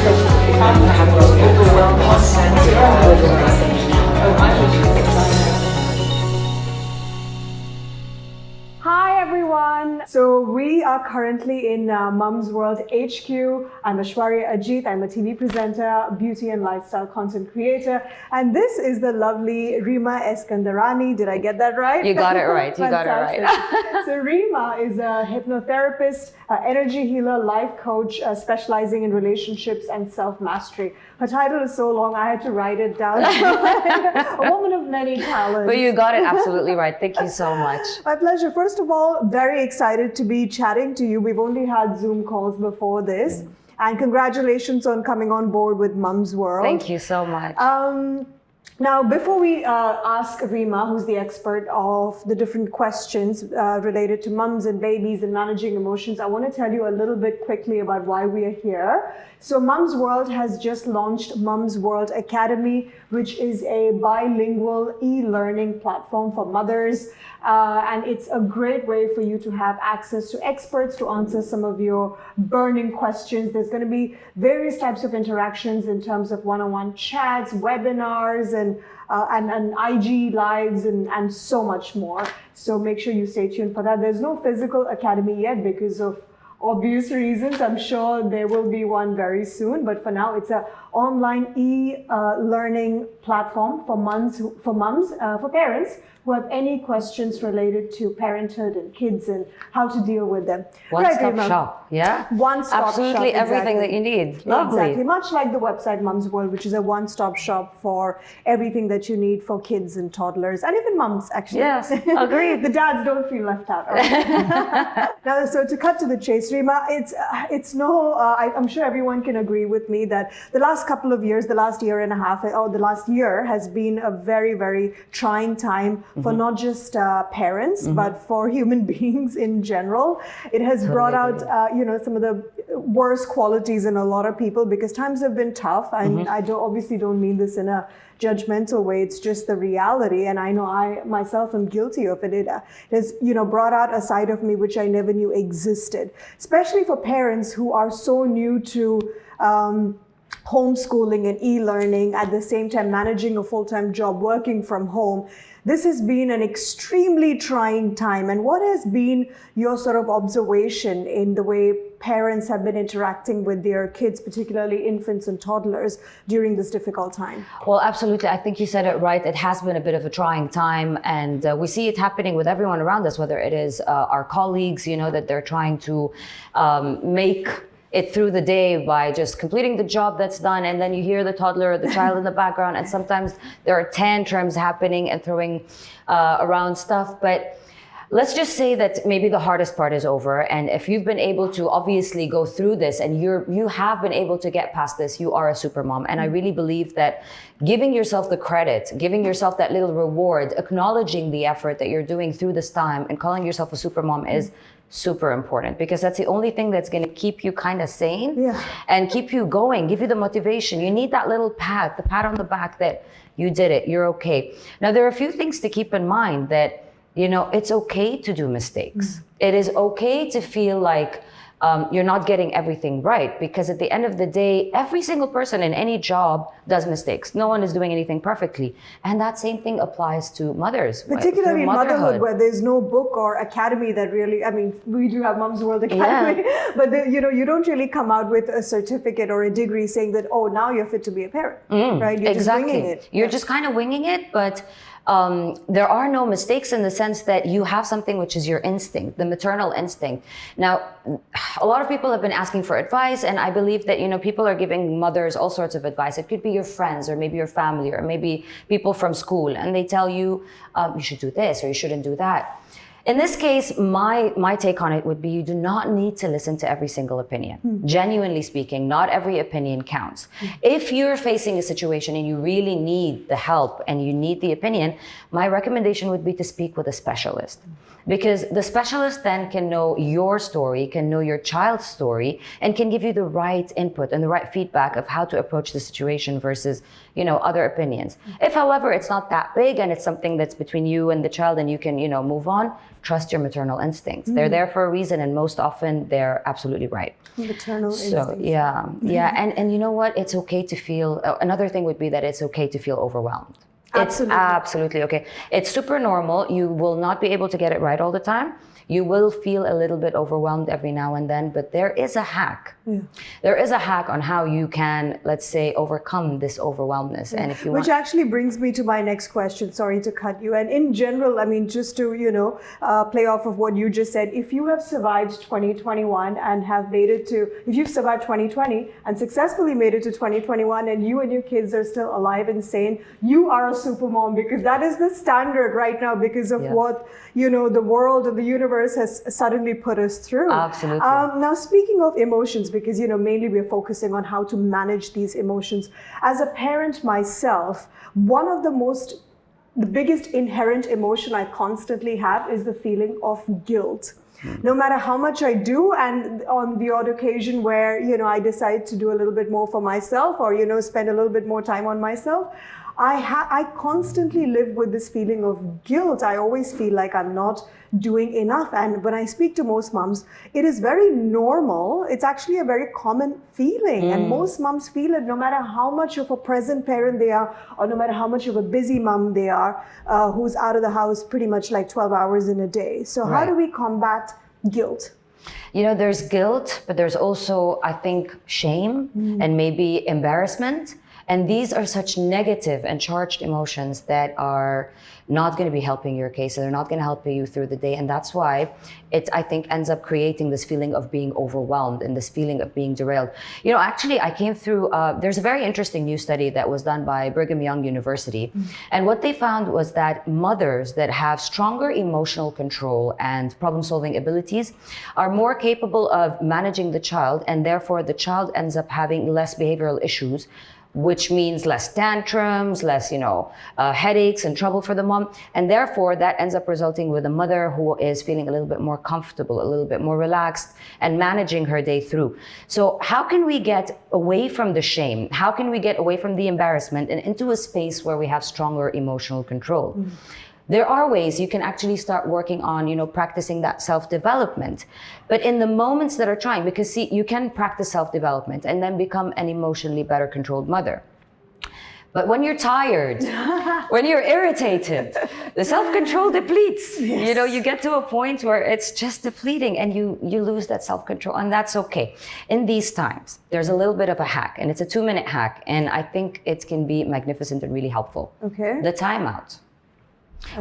overwhelming sense of organization. Hi everyone! So we are currently in Mumz World HQ. I'm Aishwarya Ajit. I'm a TV presenter, beauty and lifestyle content creator. And this is the lovely Rima Iskandarani. Did I get that right? You got it right. You got it right. So Rima is a hypnotherapist, energy healer, life coach, specializing in relationships and self-mastery. Her title is so long, I had to write it down. A woman of many talents. But you got it absolutely right. Thank you so much. My pleasure. First of all, very excited to be chatting to you. We've only had Zoom calls before this. And congratulations on coming on board with Mumz World. Thank you so much. Now, before we ask Rima, who's the expert of the different questions related to mums and babies and managing emotions, I want to tell you a little bit quickly about why we are here. So Mumz World has just launched Mumz Academy, which is a bilingual e-learning platform for mothers. And it's a great way for you to have access to experts to answer some of your burning questions. There's going to be various types of interactions in terms of one-on-one chats, webinars, and IG lives and so much more. So make sure you stay tuned for that. There's no physical academy yet because of obvious reasons. I'm sure there will be one very soon, but for now it's an online e-learning platform for parents who have any questions related to parenthood and kids and how to deal with them. One-stop shop, yeah? One-stop shop. Absolutely everything exactly. that you need. Lovely. Exactly, much like the website Mumz World, which is a one-stop shop for everything that you need for kids and toddlers, and even mums, actually. Yes, agreed. The dads don't feel left out. Right? Now, so to cut to the chase, Rima, I'm sure everyone can agree with me that the last couple of years, the last year and a half, or the last year has been a very, very trying time for not just parents, but for human beings in general. It has brought out, some of the worst qualities in a lot of people because times have been tough. And I obviously don't mean this in a judgmental way. It's just the reality. And I know I myself am guilty of it. It has, brought out a side of me which I never knew existed, especially for parents who are so new to homeschooling and e-learning, at the same time managing a full-time job, working from home. This has been an extremely trying time. And what has been your sort of observation in the way parents have been interacting with their kids, particularly infants and toddlers, during this difficult time? Well, absolutely. I think you said it right. It has been a bit of a trying time, and we see it happening with everyone around us, whether it is our colleagues, that they're trying to make it through the day by just completing the job that's done, and then you hear the toddler or the child in the background, and sometimes there are tantrums happening and throwing around stuff. But let's just say that maybe the hardest part is over, and if you've been able to obviously go through this and you have been able to get past this, you are a super mom. And I really believe that giving yourself the credit, giving yourself that little reward, acknowledging the effort that you're doing through this time and calling yourself a super mom is super important, because that's the only thing that's going to keep you kind of sane and keep you going, give you the motivation. You need that little pat, the pat on the back that you did it, you're okay. Now, there are a few things to keep in mind that, it's okay to do mistakes. It is okay to feel like you're not getting everything right, because at the end of the day, every single person in any job does mistakes. No one is doing anything perfectly. And that same thing applies to mothers. Particularly in motherhood, where there's no book or academy that really, we do have Mumz World Academy, but you don't really come out with a certificate or a degree saying that, oh, now you're fit to be a parent, right? You're just winging it. You're just kind of winging it, but there are no mistakes in the sense that you have something which is your instinct, the maternal instinct. Now, a lot of people have been asking for advice, and I believe that, people are giving mothers all sorts of advice. It could be your friends, or maybe your family, or maybe people from school, and they tell you, you should do this or you shouldn't do that. In this case, my take on it would be you do not need to listen to every single opinion. Genuinely speaking, not every opinion counts. If you're facing a situation and you really need the help and you need the opinion, my recommendation would be to speak with a specialist. Because the specialist then can know your story, can know your child's story, and can give you the right input and the right feedback of how to approach the situation versus, other opinions. If, however, it's not that big and it's something that's between you and the child and you can, move on, trust your maternal instincts. They're there for a reason, and most often they're absolutely right. Maternal So instincts. yeah. And you know what? It's okay to feel, another thing would be that it's okay to feel overwhelmed. It's absolutely okay. It's super normal. You will not be able to get it right all the time. You will feel a little bit overwhelmed every now and then, but there is a hack. There is a hack on how you can, let's say, overcome this overwhelmness. And if you Which actually brings me to my next question. Sorry to cut you. And in general, I mean, just to, play off of what you just said, if you have survived 2021 and have made it to, if you've survived 2020 and successfully made it to 2021 and you and your kids are still alive and sane, you are a super mom, because that is the standard right now because of what, the world and the universe has suddenly put us through. Absolutely. Now, speaking of emotions, because, mainly we're focusing on how to manage these emotions. As a parent myself, one of the biggest inherent emotion I constantly have is the feeling of guilt. No matter how much I do, and on the odd occasion where, I decide to do a little bit more for myself or, spend a little bit more time on myself, I constantly live with this feeling of guilt. I always feel like I'm not doing enough. And when I speak to most moms, it is very normal. It's actually a very common feeling. And most moms feel it no matter how much of a present parent they are, or no matter how much of a busy mom they are, who's out of the house pretty much like 12 hours in a day. So how do we combat guilt? There's guilt, but there's also, I think, shame and maybe embarrassment. And these are such negative and charged emotions that are not going to be helping your case. They're not going to help you through the day. And that's why it, I think, ends up creating this feeling of being overwhelmed and this feeling of being derailed. Actually, I came through, there's a very interesting new study that was done by Brigham Young University. And what they found was that mothers that have stronger emotional control and problem-solving abilities are more capable of managing the child. And therefore, the child ends up having less behavioral issues, which means less tantrums, less, headaches and trouble for the mom. And therefore, that ends up resulting with a mother who is feeling a little bit more comfortable, a little bit more relaxed, and managing her day through. So how can we get away from the shame? How can we get away from the embarrassment and into a space where we have stronger emotional control? There are ways you can actually start working on, practicing that self-development. But in the moments that are trying, because see, you can practice self-development and then become an emotionally better controlled mother. But when you're tired, when you're irritated, the self-control depletes. You get to a point where it's just depleting and you lose that self-control, and that's okay. In these times, there's a little bit of a hack, and it's a 2-minute hack, and I think it can be magnificent and really helpful. Okay. The timeout.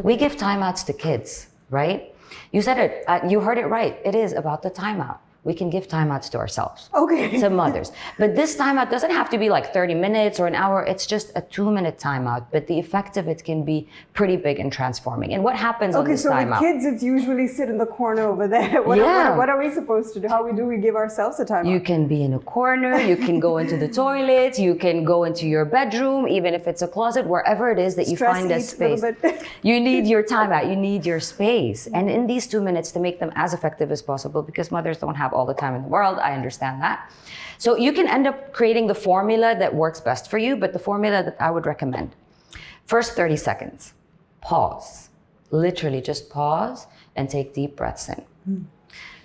We give timeouts to kids, right? You said it, you heard it right. It is about the timeout. We can give timeouts to ourselves. Okay. To mothers. But this timeout doesn't have to be like 30 minutes or an hour. It's just a 2-minute timeout. But the effect of it can be pretty big and transforming. And what happens on this timeout? Okay, so with kids, it's usually sit in the corner over there. What are we supposed to do? How do we give ourselves a timeout? You can be in a corner. You can go into the toilet. You can go into your bedroom, even if it's a closet, wherever it is that you find a space. You need your timeout. You need your space. And in these 2 minutes, to make them as effective as possible, because mothers don't have all the time in the world. I understand that. So you can end up creating the formula that works best for you, but the formula that I would recommend. First 30 seconds, pause. Literally just pause and take deep breaths in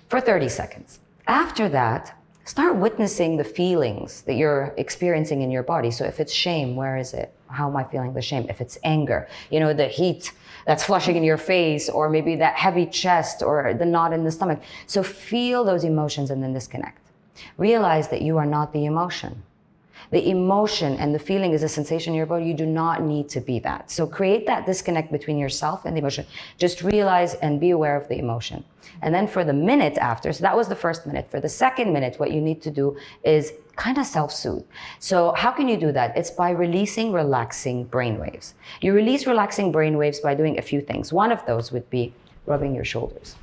for 30 seconds. After that, start witnessing the feelings that you're experiencing in your body. So if it's shame, where is it? How am I feeling the shame? If it's anger, the heat that's flushing in your face, or maybe that heavy chest or the knot in the stomach. So feel those emotions and then disconnect. Realize that you are not the emotion. The emotion and the feeling is a sensation in your body. You do not need to be that. So create that disconnect between yourself and the emotion. Just realize and be aware of the emotion. And then for the minute after, so that was the first minute. For the second minute, what you need to do is kind of self-soothe. So how can you do that? It's by releasing relaxing brainwaves. You release relaxing brainwaves by doing a few things. One of those would be rubbing your shoulders.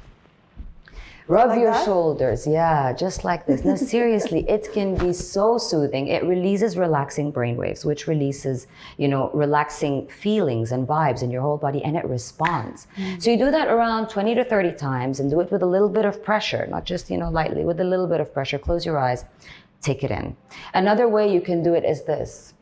Rub like your shoulders, yeah, just like this. No, seriously, it can be so soothing. It releases relaxing brainwaves, which releases, relaxing feelings and vibes in your whole body, and it responds. So you do that around 20 to 30 times, and do it with a little bit of pressure, not just, lightly, with a little bit of pressure. Close your eyes, take it in. Another way you can do it is this.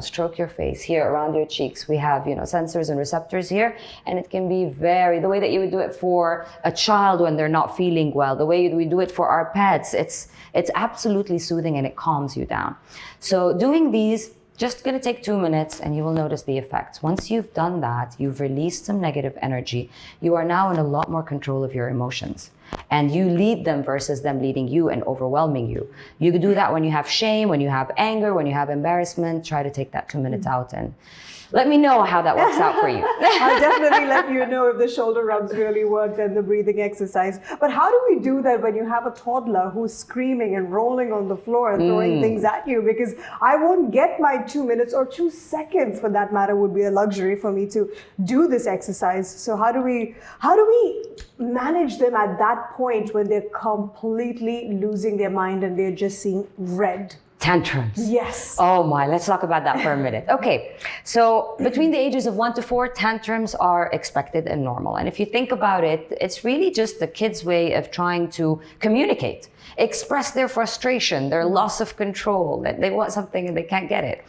stroke your face here around your cheeks. We have, sensors and receptors here, and it can be the way that you would do it for a child when they're not feeling well, the way we do it for our pets, it's absolutely soothing and it calms you down. So doing these, just going to take 2 minutes and you will notice the effects. Once you've done that, you've released some negative energy. You are now in a lot more control of your emotions. And you lead them versus them leading you and overwhelming you. You could do that when you have shame, when you have anger, when you have embarrassment. Try to take that 2 minutes out and let me know how that works out for you. I'll definitely let you know if the shoulder rubs really worked and the breathing exercise. But how do we do that when you have a toddler who's screaming and rolling on the floor and throwing things at you? Because I won't get my 2 minutes, or 2 seconds for that matter would be a luxury for me to do this exercise. So how do we manage them at that point when they're completely losing their mind and they're just seeing red? Tantrums. Yes. Oh my, let's talk about that for a minute. Okay, so between the ages of 1 to 4, tantrums are expected and normal. And if you think about it, it's really just the kids' way of trying to communicate, express their frustration, their loss of control, that they want something and they can't get it.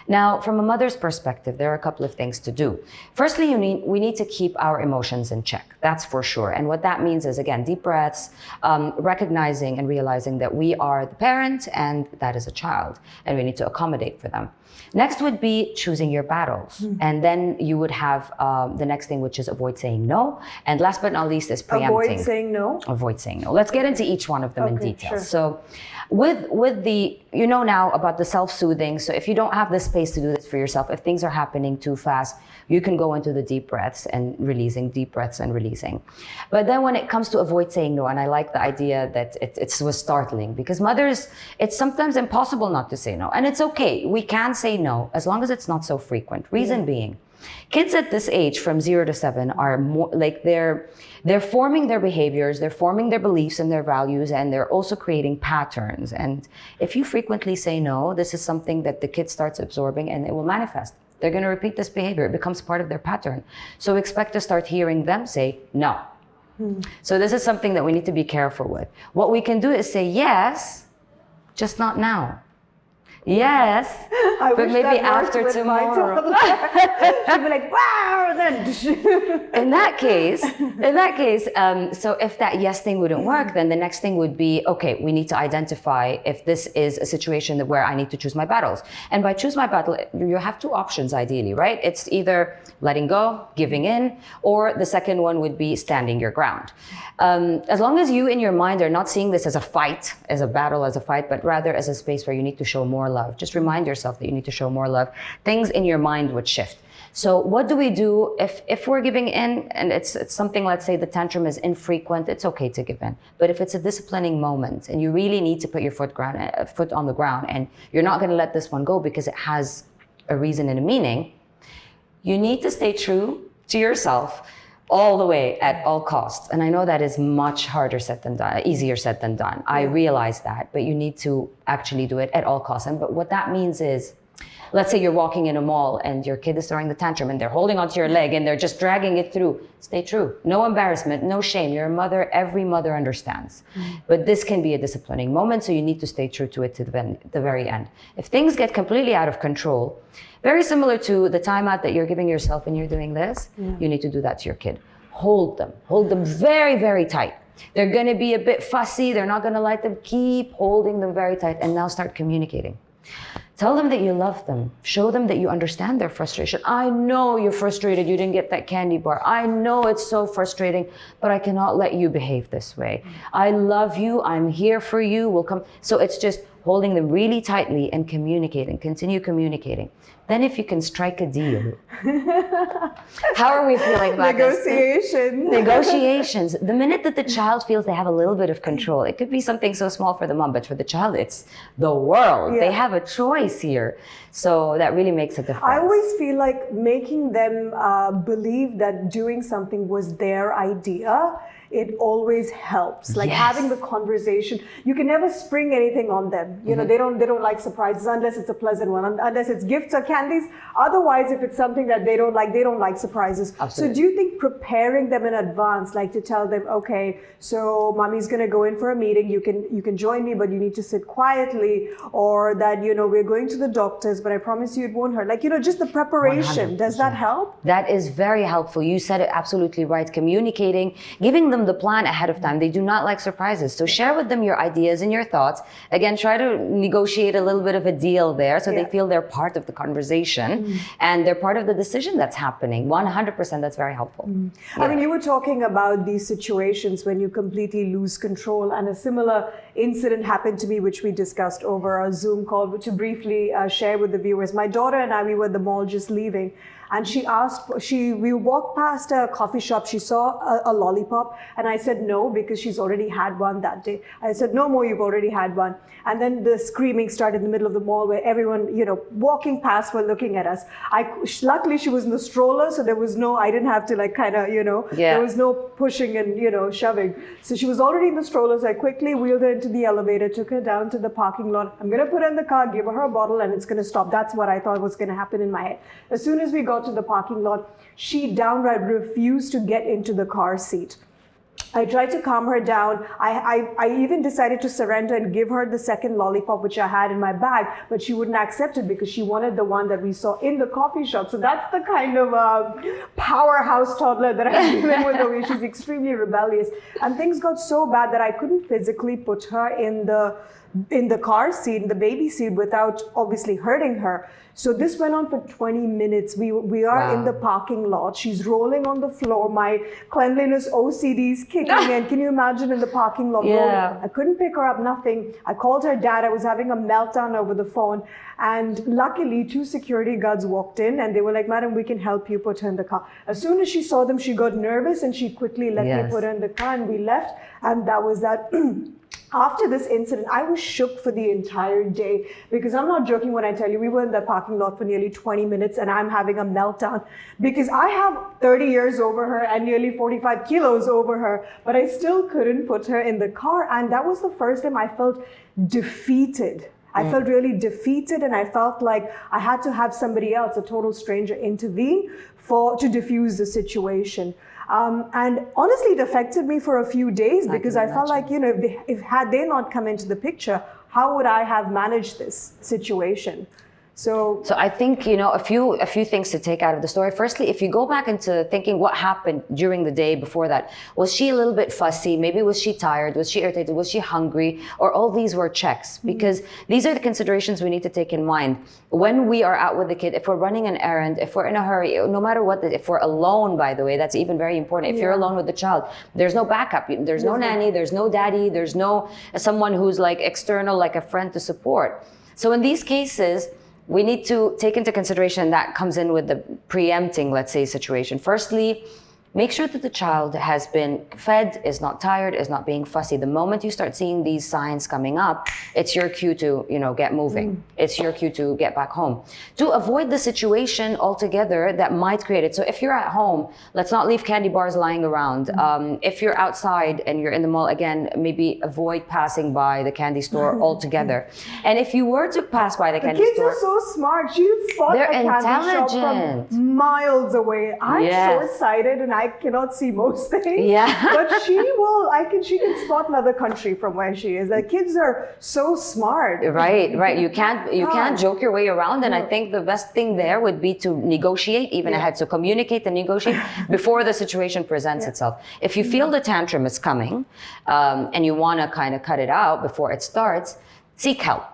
Now, from a mother's perspective, there are a couple of things to do. Firstly, we need to keep our emotions in check. That's for sure. And what that means is, again, deep breaths, recognizing and realizing that we are the parent and that is a child, and we need to accommodate for them. Next would be choosing your battles. And then you would have the next thing, which is avoid saying no. And last but not least is preempting. Avoid saying no? Avoid saying no. Let's get into each one of them in detail. Sure. So with the, now about the self-soothing. So if you don't have the space to do this for yourself, if things are happening too fast, you can go into the deep breaths and releasing, deep breaths and releasing. But then when it comes to avoid saying no, and I like the idea that it was startling, because mothers, it's sometimes impossible not to say no. And it's okay. We can say no as long as it's not so frequent. Reason being, kids at this age from 0 to 7 are more like they're forming their behaviors, they're forming their beliefs and their values, and they're also creating patterns. And if you frequently say no, this is something that the kid starts absorbing and it will manifest. They're going to repeat this behavior. It becomes part of their pattern. So expect to start hearing them say no. So this is something that we need to be careful with. What we can do is say yes, just not now. Yes, but maybe after tomorrow. She'd be like, wow, then. In that case, so if that yes thing wouldn't work, then the next thing would be, okay, we need to identify if this is a situation where I need to choose my battles. And by choose my battle, you have 2 options ideally, right? It's either letting go, giving in, or the second one would be standing your ground. As long as you in your mind are not seeing this as a fight, as a battle, as a fight, but rather as a space where you need to show more love. Just remind yourself that you need to show more love. Things in your mind would shift. So what do we do if we're giving in and it's something, let's say the tantrum is infrequent, it's okay to give in. But if it's a disciplining moment and you really need to put your foot on the ground and you're not going to let this one go because it has a reason and a meaning, you need to stay true to yourself all the way at all costs. And I know that is much harder said than done, easier said than done. I realize that, but you need to actually do it at all costs. But what that means is, let's say you're walking in a mall and your kid is throwing the tantrum and they're holding onto your leg and they're just dragging it through. Stay true. No embarrassment, no shame. You're a mother. Every mother understands. But this can be a disciplining moment, so you need to stay true to it to the very end. If things get completely out of control, very similar to the timeout that you're giving yourself when you're doing this, you need to do that to your kid. Hold them very, very tight. They're going to be a bit fussy. They're not going to like them. Keep holding them very tight and now start communicating. Tell them that you love them. Show them that you understand their frustration. I know you're frustrated. You didn't get that candy bar. I know it's so frustrating, but I cannot let you behave this way. I love you. I'm here for you. We'll come. So it's just holding them really tightly and communicating. Continue communicating. Then if you can strike a deal. How are we feeling about Negotiations. Negotiations. The minute that the child feels they have a little bit of control, it could be something so small for the mom, but for the child, it's the world. They have a choice here. So that really makes a difference. I always feel like making them believe that doing something was their idea it always helps. Like Yes. having the conversation. You can never spring anything on them. You know, they don't like surprises unless it's a pleasant one, unless it's gifts or candies. Otherwise, if it's something that they don't like surprises. Absolutely. So do you think preparing them in advance, like to tell them, okay, so mommy's gonna go in for a meeting, you can join me, but you need to sit quietly, or that, you know, we're going to the doctors, but I promise you it won't hurt. Like, you know, just the preparation. 100%. Does that help? That is very helpful. You said it absolutely right. Communicating, giving them the plan ahead of time. They do not like surprises. So share with them your ideas and your thoughts. Again, try to negotiate a little bit of a deal there so they feel they're part of the conversation and they're part of the decision that's happening. 100%, that's very helpful. I mean, you were talking about these situations when you completely lose control, and a similar incident happened to me, which we discussed over a Zoom call, to briefly share with the viewers. My daughter and I, we were at the mall just leaving, and we walked past a coffee shop. She saw a lollipop, and I said no, because she's already had one that day. I said, no more, you've already had one. And then the screaming started in the middle of the mall, where everyone, you know, walking past were looking at us. Luckily she was in the stroller, so I didn't have to like kind of, you know, there was no pushing and, you know, shoving. So she was already in the stroller, so I quickly wheeled her into the elevator, took her down to the parking lot. I'm going to put her in the car, give her a bottle, and it's going to stop. That's what I thought was going to happen in my head. As soon as we got to the parking lot, she downright refused to get into the car seat. I tried to calm her down. I even decided to surrender and give her the second lollipop, which I had in my bag, but she wouldn't accept it because she wanted the one that we saw in the coffee shop. So that's the kind of powerhouse toddler that I'm dealing with. The way she's extremely rebellious. And things got so bad that I couldn't physically put her in the car seat, in the baby seat, without obviously hurting her. So this went on for 20 minutes. We are in the parking lot. She's rolling on the floor. My cleanliness OCD is kicking in. Can you imagine, in the parking lot? I couldn't pick her up, nothing. I called her dad. I was having a meltdown over the phone. And luckily, 2 security guards walked in and they were like, madam, we can help you put her in the car. As soon as she saw them, she got nervous and she quickly let me put her in the car, and we left. And that was that. After this incident, I was shook for the entire day, because I'm not joking when I tell you, we were in the parking lot for nearly 20 minutes and I'm having a meltdown because I have 30 years over her and nearly 45 kilos over her, but I still couldn't put her in the car. And that was the first time I felt defeated. I felt really defeated, and I felt like I had to have somebody else, a total stranger, intervene to diffuse the situation. And honestly, it affected me for a few days, because I felt like, you know, had they not come into the picture, how would I have managed this situation? So I think, you know, a few things to take out of the story. Firstly, if you go back into thinking what happened during the day before that, was she a little bit fussy? Maybe was she tired? Was she irritated? Was she hungry? Or all these were checks? Because these are the considerations we need to take in mind when we are out with the kid. If we're running an errand, if we're in a hurry, no matter what, if we're alone, by the way, that's even very important. If you're alone with the child, there's no backup. There's no nanny, there's no daddy, there's no someone who's like external, like a friend to support. So in these cases, we need to take into consideration that comes in with the preempting, let's say, situation. Firstly, make sure that the child has been fed, is not tired, is not being fussy. The moment you start seeing these signs coming up, it's your cue to, you know, get moving. It's your cue to get back home. To avoid the situation altogether that might create it. So if you're at home, let's not leave candy bars lying around. If you're outside and you're in the mall, again, maybe avoid passing by the candy store altogether. And if you were to pass by the candy store... Kids are so smart. She'll spot a candy shop from miles away. I'm short-sighted and I cannot see most things. But she can spot another country from where she is. The kids are so smart. Right. You can't joke your way around. And I think the best thing there would be to negotiate even ahead. So communicate and negotiate before the situation presents itself. If you feel the tantrum is coming, and you want to kind of cut it out before it starts, seek help.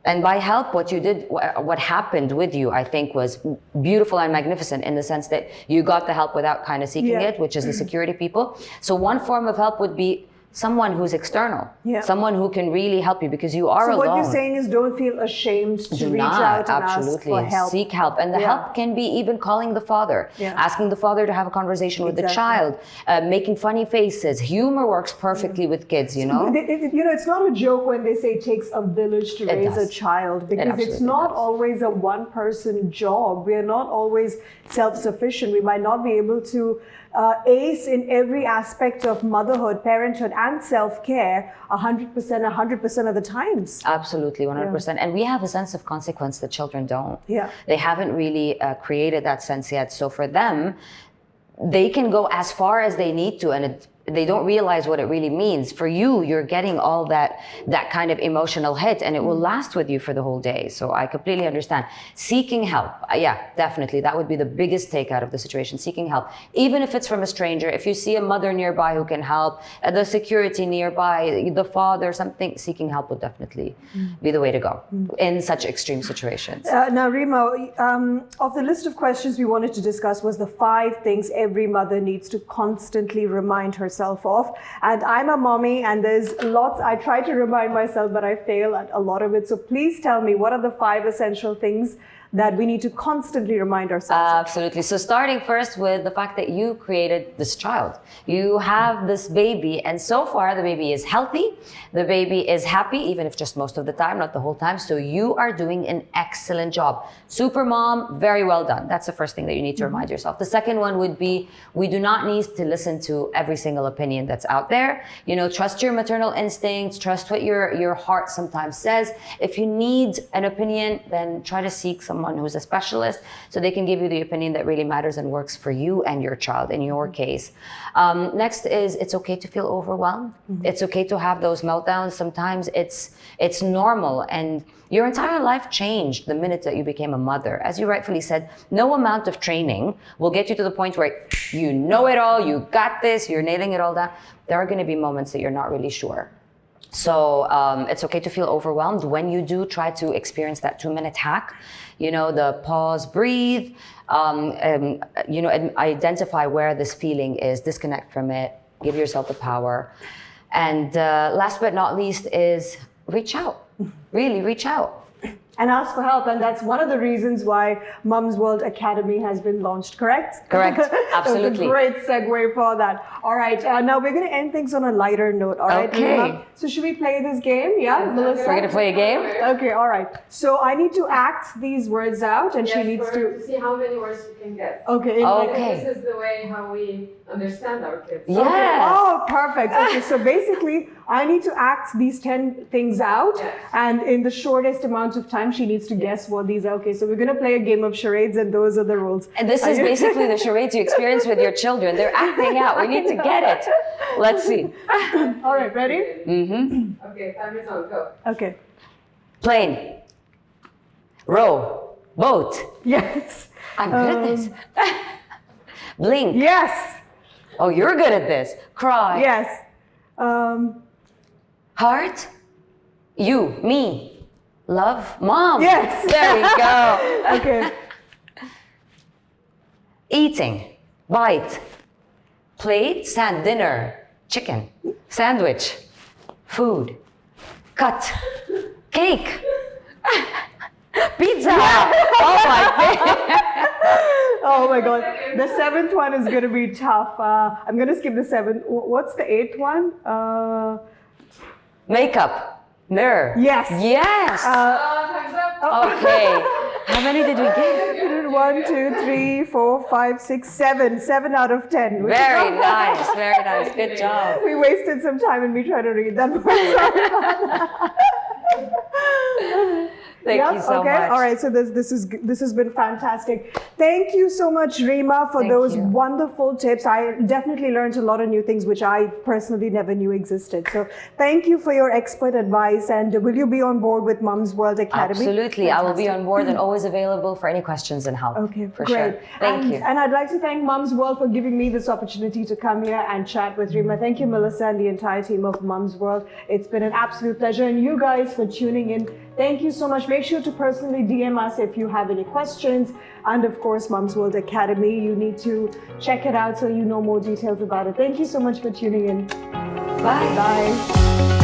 And by help, what happened with you, I think, was beautiful and magnificent in the sense that you got the help without kind of seeking it, which is the security people. So one form of help would be someone who's external, someone who can really help you, because you are alone. So what you're saying is, don't feel ashamed to reach out and ask for help. Seek help. And the help can be even calling the father, asking the father to have a conversation with the child, making funny faces. Humor works perfectly with kids, you know? It's not a joke when they say it takes a village to raise a child, because it's not always a one-person job. We are not always self-sufficient. We might not be able to ace in every aspect of motherhood, parenthood, and self-care 100% of the times. Absolutely, 100%. And we have a sense of consequence that children don't. Yeah. They haven't really created that sense yet. So for them, they can go as far as they need to, and they don't realize what it really means. For you, you're getting all that kind of emotional hit, and it will last with you for the whole day. So I completely understand. Seeking help, yeah, definitely. That would be the biggest takeout of the situation, seeking help. Even if it's from a stranger, if you see a mother nearby who can help, the security nearby, the father, something, seeking help would definitely be the way to go in such extreme situations. Now, Rima, of the list of questions we wanted to discuss was the 5 things every mother needs to constantly remind herself of. And I'm a mommy, and there's lots I try to remind myself, but I fail at a lot of it. So please tell me, what are the 5 essential things that we need to constantly remind ourselves of? Absolutely. So starting first with the fact that you created this child. You have this baby, and so far the baby is healthy, the baby is happy, even if just most of the time, not the whole time. So you are doing an excellent job. Super mom, very well done. That's the first thing that you need to remind yourself. The second one would be, we do not need to listen to every single opinion that's out there. You know, trust your maternal instincts, trust what your heart sometimes says. If you need an opinion, then try to seek someone who's a specialist so they can give you the opinion that really matters and works for you and your child in your case. Next is, it's okay to feel overwhelmed. It's okay to have those meltdowns. Sometimes it's normal, and your entire life changed the minute that you became a mother. As you rightfully said, no amount of training will get you to the point where you know it all, you got this, you're nailing it all down. There are going to be moments that you're not really sure. So it's okay to feel overwhelmed. When you do, try to experience that 2-minute hack. You know, the pause, breathe, you know, identify where this feeling is, disconnect from it, give yourself the power. And last but not least is reach out, really reach out. And ask for help, and that's one of the reasons why Mumz World Academy has been launched, correct? Correct, absolutely. That's a great segue for that. All right, now we're going to end things on a lighter note, all right? Okay. Rima? So should we play this game? Yeah, Melissa? We're going to play a game? Okay, all right. So I need to act these words out, and she needs to see how many words you can get. Okay. Okay. This is the way how we understand our kids. Yes. Okay. Oh, perfect. Okay, so basically, I need to act these 10 things out, Yes. and in the shortest amount of time, she needs to guess what these are. Okay, so we're going to play a game of charades, and those are the rules. And this is basically the charades you experience with your children. They're acting out. We need to get it. Let's see. All right, ready? Mm-hmm. Okay, time is on. Go. Okay. Plane. Row. Boat. Yes. I'm good at this. Blink. Yes. Oh, you're good at this. Cry. Yes. Heart. You. Me. Love. Mom. Yes. There we go. Okay. Eating. Bite. Plate. Stand. Dinner. Chicken. Sandwich. Food. Cut. Cake. Pizza. Oh my God. Oh my God. The 7th one is going to be tough. I'm going to skip the 7th. What's the 8th one? Makeup. Mirror. Yes. Yes. Time's up. Okay. How many did we get? 1, 2, 3, 4, 5, 6, 7. 7 out of 10. which is Very not nice. bad. Very nice. Good job. We wasted some time in me trying to read that. Thank you so much. All right. So this has been fantastic. Thank you so much, Rima, for Thank those you. wonderful tips. I definitely learned a lot of new things which I personally never knew existed. So thank you for your expert advice. And will you be on board with Mumz World Academy? Absolutely. I will be on board and always available for any questions and help. Okay, for great. sure. Thank you. And I'd like to thank Mumz World for giving me this opportunity to come here and chat with Rima. Thank you, Melissa, and the entire team of Mumz World. It's been an absolute pleasure. And you guys for tuning in. Thank you so much. Make sure to personally DM us if you have any questions. And of course, Mumz World Academy. You need to check it out so you know more details about it. Thank you so much for tuning in. Bye. Bye.